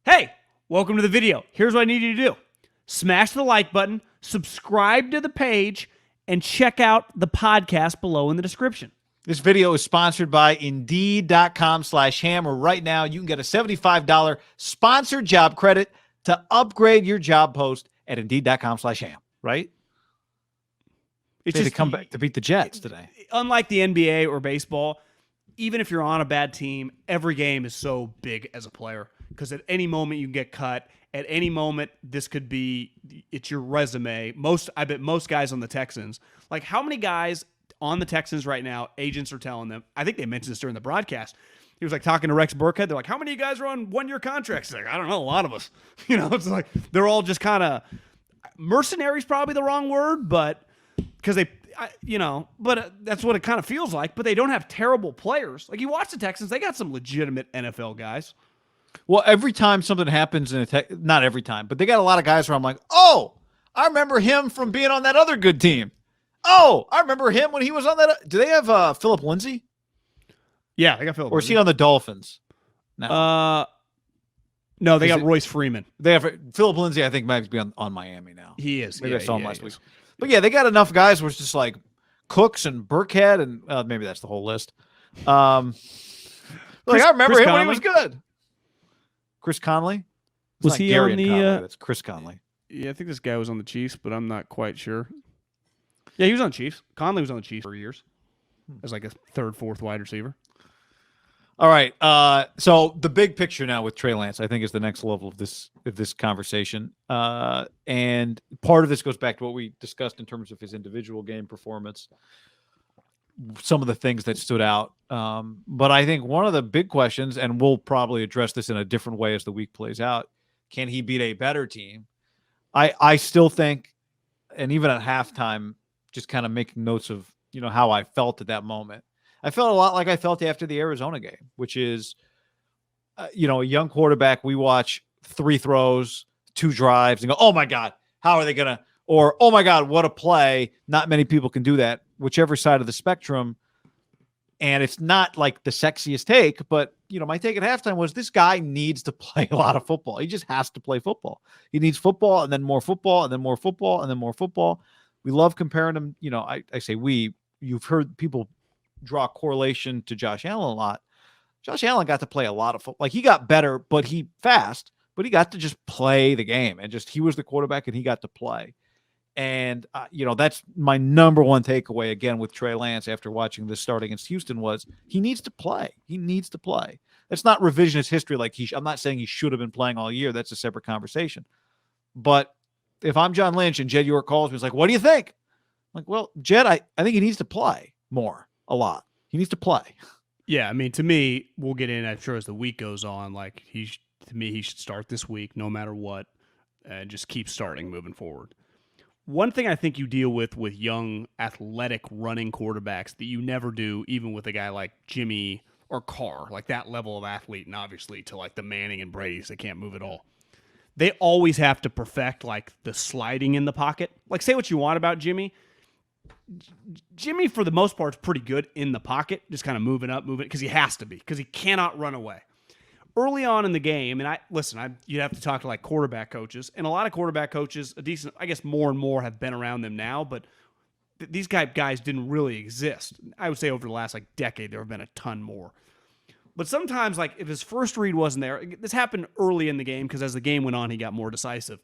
Hey, welcome to the video. Here's what I need you to do. Smash the like button, subscribe to the page, and check out the podcast below in the description. This video is sponsored by Indeed.com/ham, where right now you can get a $75 sponsored job credit to upgrade your job post at Indeed.com/ham, right? It's just to come back to beat the Jets today. Unlike the NBA or baseball, even if you're on a bad team, every game is so big as a player because at any moment you can get cut. At any moment, this could be, it's your resume. I bet most guys on the Texans, like how many guys on the Texans right now, agents are telling them, I think they mentioned this during the broadcast. He was like talking to Rex Burkhead. They're like, how many of you guys are on one-year contracts? He's like, I don't know, a lot of us. You know, it's like they're all just kind of, mercenaries probably the wrong word, but because that's what it kind of feels like. But they don't have terrible players. Like you watch the Texans, they got some legitimate NFL guys. Well, every time something happens in not every time, but they got a lot of guys where I'm like, oh, I remember him from being on that other good team. Oh, I remember him when he was on that. Do they have Philip Lindsay? Yeah, they got Philip. Or is he on the Dolphins? No, they got Royce Freeman. They have Philip Lindsay. I think might be on Miami now. He is. Maybe I saw him last week. But yeah, they got enough guys where it's just like Cooks and Burkhead, and maybe that's the whole list. I remember him when he was good. Chris Conley? Was he on the... That's Chris Conley. Yeah, I think this guy was on the Chiefs, but I'm not quite sure. Yeah, he was on the Chiefs. Conley was on the Chiefs for years as like a third, fourth wide receiver. All right. So the big picture now with Trey Lance, I think, is the next level of this conversation. And part of this goes back to what we discussed in terms of his individual game performance, some of the things that stood out. But I think one of the big questions, and we'll probably address this in a different way as the week plays out, can he beat a better team? I still think, and even at halftime, just kind of making notes of, how I felt at that moment. I felt a lot like I felt after the Arizona game, which is, a young quarterback. We watch 3 throws, 2 drives and go, oh my God, how are they going to, or, oh my God, what a play. Not many people can do that, whichever side of the spectrum. And it's not like the sexiest take, but, my take at halftime was this guy needs to play a lot of football. He just has to play football. He needs football and then more football and then more football and then more football. We love comparing him. I say you've heard people draw correlation to Josh Allen a lot. Josh Allen got to play a lot of football. Like he got better, but he got to just play the game and he was the quarterback and he got to play. And, that's my number one takeaway again with Trey Lance after watching this start against Houston was he needs to play. He needs to play. That's not revisionist history. I'm not saying he should have been playing all year. That's a separate conversation. But if I'm John Lynch and Jed York calls me, he's like, what do you think? I'm like, well, Jed, I think he needs to play more, a lot. He needs to play. Yeah, I mean, to me, we'll get in, I'm sure, as the week goes on. Like, he should start this week no matter what and just keep starting moving forward. One thing I think you deal with young, athletic, running quarterbacks that you never do, even with a guy like Jimmy or Carr, like that level of athlete, and obviously to like the Manning and Brady's, they can't move at all. They always have to perfect like the sliding in the pocket. Like, say what you want about Jimmy. Jimmy, for the most part, is pretty good in the pocket, just kind of moving because he has to be, because he cannot run away. Early on in the game, and you'd have to talk to like quarterback coaches, and a lot of quarterback coaches, I guess more and more have been around them now, but these guys didn't really exist. I would say over the last like decade, there have been a ton more. But sometimes, like if his first read wasn't there, this happened early in the game because as the game went on, he got more decisive.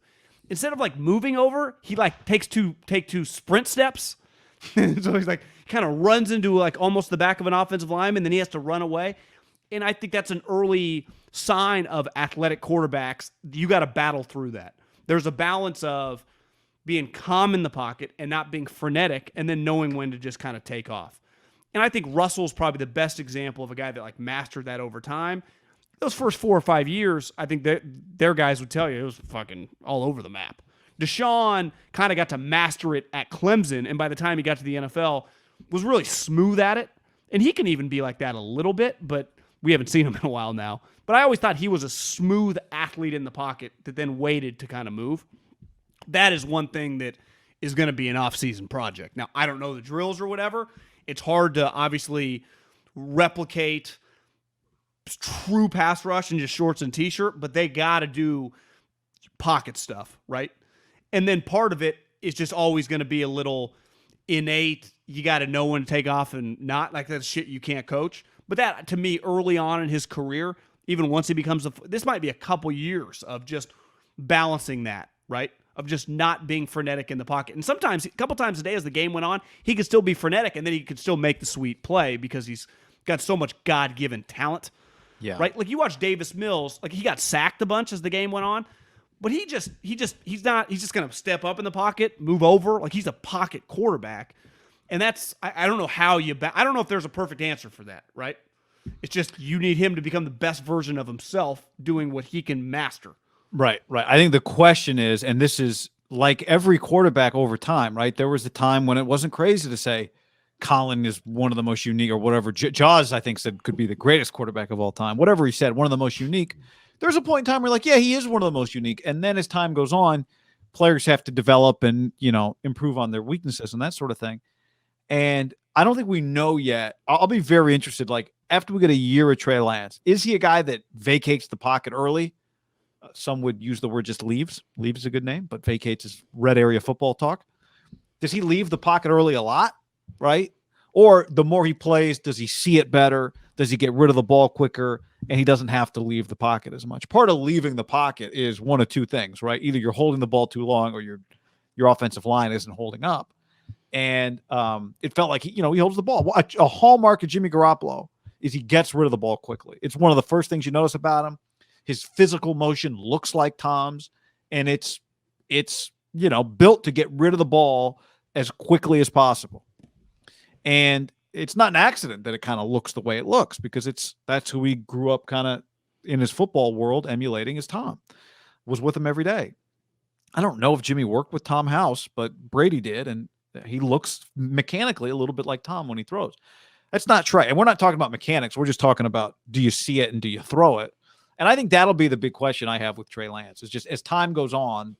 Instead of like moving over, he like take two sprint steps. So he's like kind of runs into like almost the back of an offensive lineman, then he has to run away. And I think that's an early sign of athletic quarterbacks. You got to battle through that. There's a balance of being calm in the pocket and not being frenetic and then knowing when to just kind of take off. And I think Russell's probably the best example of a guy that like mastered that over time. Those first 4 or 5 years, I think their guys would tell you it was fucking all over the map. Deshaun kind of got to master it at Clemson, and by the time he got to the NFL, was really smooth at it. And he can even be like that a little bit, but we haven't seen him in a while now. But I always thought he was a smooth athlete in the pocket that then waited to kind of move. That is one thing that is going to be an off-season project. Now, I don't know the drills or whatever. It's hard to obviously replicate true pass rush and just shorts and t-shirt, but they got to do pocket stuff, right? And then part of it is just always going to be a little innate. You got to know when to take off and not, like that's shit you can't coach. But that, to me, early on in his career, even once he becomes this might be a couple years of just balancing that, right? Of just not being frenetic in the pocket. And sometimes, a couple times a day as the game went on, he could still be frenetic and then he could still make the sweet play because he's got so much God-given talent. Yeah. Right? Like you watch Davis Mills, like he got sacked a bunch as the game went on, but he's just going to step up in the pocket, move over, like he's a pocket quarterback. And that's I don't know how I don't know if there's a perfect answer for that, right? It's just you need him to become the best version of himself doing what he can master. Right. I think the question is, and this is like every quarterback over time, right? There was a time when it wasn't crazy to say Colin is one of the most unique or whatever. Jaws, I think, said could be the greatest quarterback of all time. Whatever he said, one of the most unique. There's a point in time where like, yeah, he is one of the most unique. And then as time goes on, players have to develop and, improve on their weaknesses and that sort of thing. And I don't think we know yet. I'll be very interested. Like after we get a year of Trey Lance, is he a guy that vacates the pocket early? Some would use the word just leaves. Leaves is a good name, but vacates is red area football talk. Does he leave the pocket early a lot? Right? Or the more he plays, does he see it better? Does he get rid of the ball quicker and he doesn't have to leave the pocket as much? Part of leaving the pocket is one of two things, right? Either you're holding the ball too long or your offensive line isn't holding up. And it felt like he holds the ball. A hallmark of Jimmy Garoppolo is he gets rid of the ball quickly. It's one of the first things you notice about him. His physical motion looks like Tom's, and it's built to get rid of the ball as quickly as possible. And it's not an accident that it kind of looks the way it looks because that's who he grew up kind of in his football world emulating as Tom. Was with him every day. I don't know if Jimmy worked with Tom House, but Brady did, and he looks mechanically a little bit like Tom when he throws. That's not Trey. And we're not talking about mechanics. We're just talking about do you see it and do you throw it? And I think that'll be the big question I have with Trey Lance is just as time goes on,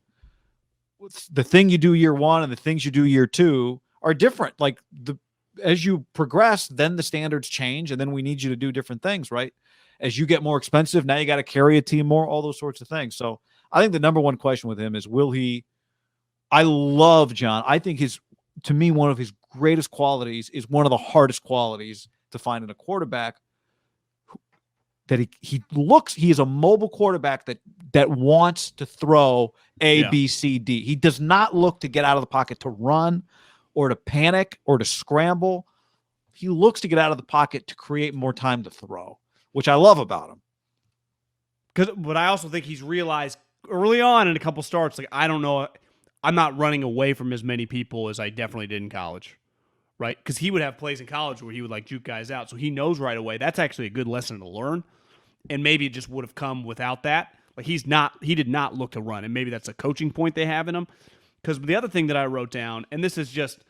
the thing you do year one and the things you do year two are different. Like as you progress, then the standards change and then we need you to do different things, right? As you get more expensive, now you got to carry a team more, all those sorts of things. So I think the number one question with him is, I love John. I think to me, one of his greatest qualities is one of the hardest qualities to find in a quarterback that he is a mobile quarterback that wants to throw A, B, C, D. He does not look to get out of the pocket to run or to panic or to scramble. He looks to get out of the pocket to create more time to throw, which I love about him. But I also think he's realized early on in a couple starts, like, I don't know, I'm not running away from as many people as I definitely did in college, right? Because he would have plays in college where he would like juke guys out. So he knows right away. That's actually a good lesson to learn. And maybe it just would have come without that. Like he did not look to run. And maybe that's a coaching point they have in him. Because the other thing that I wrote down, and this is just,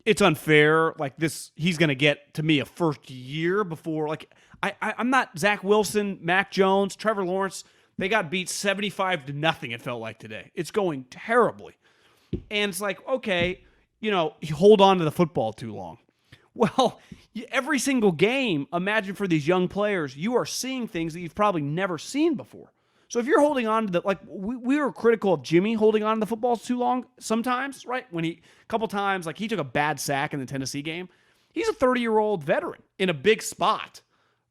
it's unfair. Like this, he's going to get, to me, a first year before. Like I'm not Zach Wilson, Mac Jones, Trevor Lawrence. They got beat 75-0, it felt like today. It's going terribly. And it's like, okay, you hold on to the football too long. Well, every single game, imagine for these young players, you are seeing things that you've probably never seen before. So if you're holding on to we were critical of Jimmy holding on to the footballs too long sometimes, right? When a couple times, like he took a bad sack in the Tennessee game. He's a 30-year-old veteran in a big spot,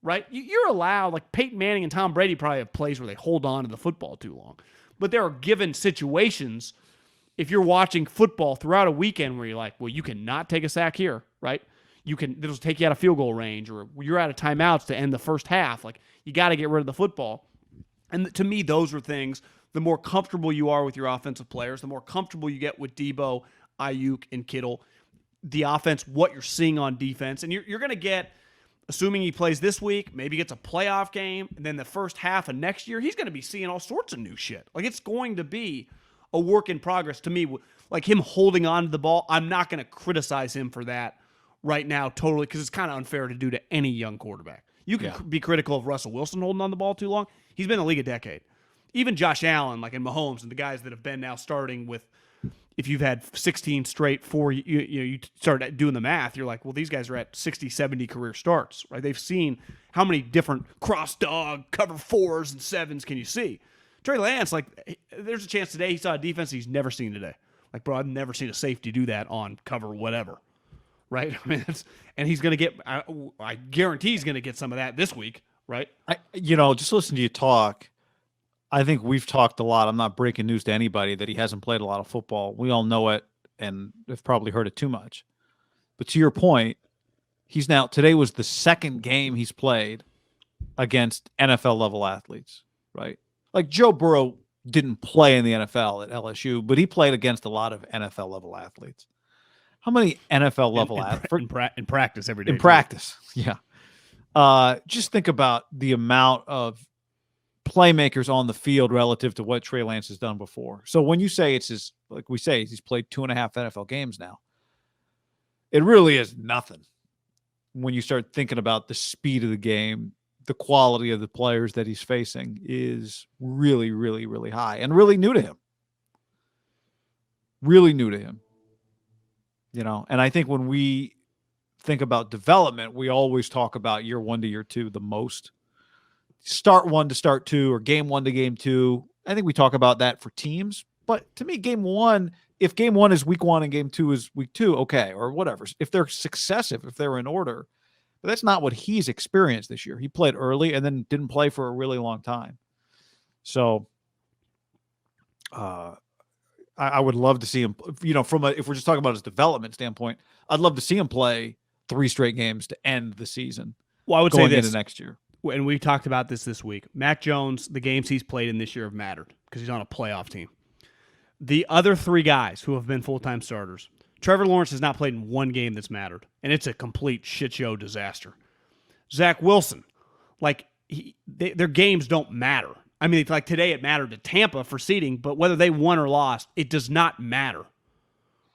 right? You're allowed, like Peyton Manning and Tom Brady probably have plays where they hold on to the football too long. But there are given situations, if you're watching football throughout a weekend where you're like, well, you cannot take a sack here, right? It'll take you out of field goal range, or you're out of timeouts to end the first half. Like, you got to get rid of the football. And to me, those are things, the more comfortable you are with your offensive players, the more comfortable you get with Debo, Ayuk, and Kittle, the offense, what you're seeing on defense. And you're going to get, assuming he plays this week, maybe gets a playoff game, and then the first half of next year, he's going to be seeing all sorts of new shit. Like, it's going to be a work in progress to me. Like, him holding on to the ball, I'm not going to criticize him for that right now totally, because it's kind of unfair to do to any young quarterback. You can be critical of Russell Wilson holding on the ball too long. He's been in the league a decade. Even Josh Allen, like in Mahomes, and the guys that have been now starting with, if you've had 16 straight, you start doing the math, you're like, well, these guys are at 60, 70 career starts, right? They've seen how many different cross dog, cover 4s and 7s can you see? Trey Lance, like, there's a chance today he saw a defense he's never seen today. Like, bro, I've never seen a safety do that on cover whatever, right? I mean, and he's going to get, I guarantee he's going to get some of that this week, right? Just listen to you talk. I think we've talked a lot. I'm not breaking news to anybody that he hasn't played a lot of football. We all know it and have probably heard it too much. But to your point, today was the second game he's played against NFL level athletes, right? Like Joe Burrow didn't play in the NFL at LSU, but he played against a lot of NFL level athletes. How many NFL level athletes in practice every day? In practice, yeah. Just think about the amount of playmakers on the field relative to what Trey Lance has done before. So when you say he's played 2.5 NFL games now, it really is nothing when you start thinking about the speed of the game. The quality of the players that he's facing is really, really, really high and really new to him. Really new to him. And I think when we think about development, we always talk about year 1 to year 2 the most. Start 1 to start 2 or game 1 to game 2. I think we talk about that for teams. But to me, game 1, if game 1 is week 1 and game 2 is week 2, okay, or whatever. If they're successive, if they're in order. But that's not what he's experienced this year. He played early and then didn't play for a really long time. So I would love to see him, if we're just talking about his development standpoint, I'd love to see him play 3 straight games to end the season. Well, I would going say this into next year. And we talked about this week. Mac Jones, the games he's played in this year have mattered because he's on a playoff team. The other 3 guys who have been full-time starters, Trevor Lawrence has not played in 1 game that's mattered, and it's a complete shit show disaster. Zach Wilson, their games don't matter. I mean, like today it mattered to Tampa for seeding, but whether they won or lost, it does not matter,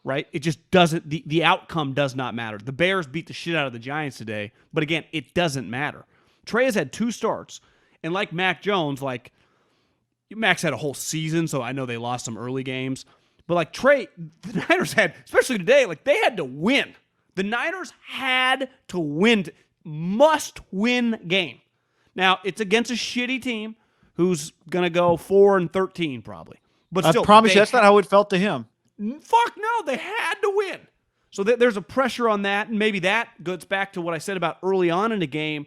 right? It just doesn't. The outcome does not matter. The Bears beat the shit out of the Giants today, but again, it doesn't matter. Trey has had 2 starts, and like Mac Jones, Mac's had a whole season, so I know they lost some early games. But Trey, the Niners had, especially today, they had to win. The Niners had to win, must-win game. Now, it's against a shitty team who's going to go 4-13 probably. But still, I promise you that's not how it felt to him. Fuck no, they had to win. So there's a pressure on that, and maybe that goes back to what I said about early on in the game.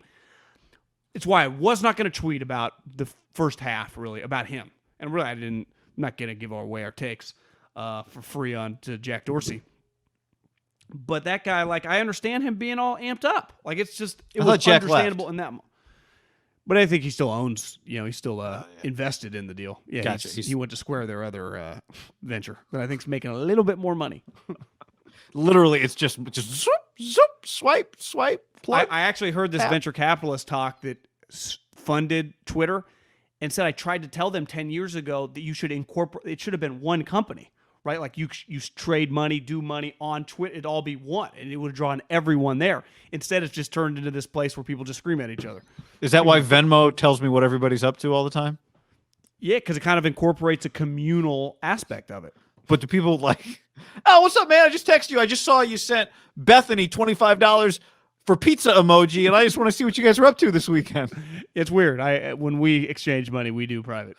It's why I was not going to tweet about the first half, really, about him. And really, I'm not going to give away our takes for free to Jack Dorsey. But that guy, I understand him being all amped up. It was understandable in that. But I think he still owns, he's still invested in the deal. Yeah, gotcha. He went to Square, their other venture, that I think is making a little bit more money. Literally, it's just zoop, zoop, swipe, plug. I actually heard this venture capitalist talk that funded Twitter and said, I tried to tell them 10 years ago that you should incorporate, it should have been one company, right? You trade money, do money on Twitter, it'd all be one, and it would have drawn everyone there. Instead, it's just turned into this place where people just scream at each other. Is that why Venmo tells me what everybody's up to all the time? Yeah, because it kind of incorporates a communal aspect of it. But do people oh, what's up, man? I just texted you. I just saw you sent Bethany $25 for pizza emoji, and I just want to see what you guys are up to this weekend. It's weird. When we exchange money, we do private.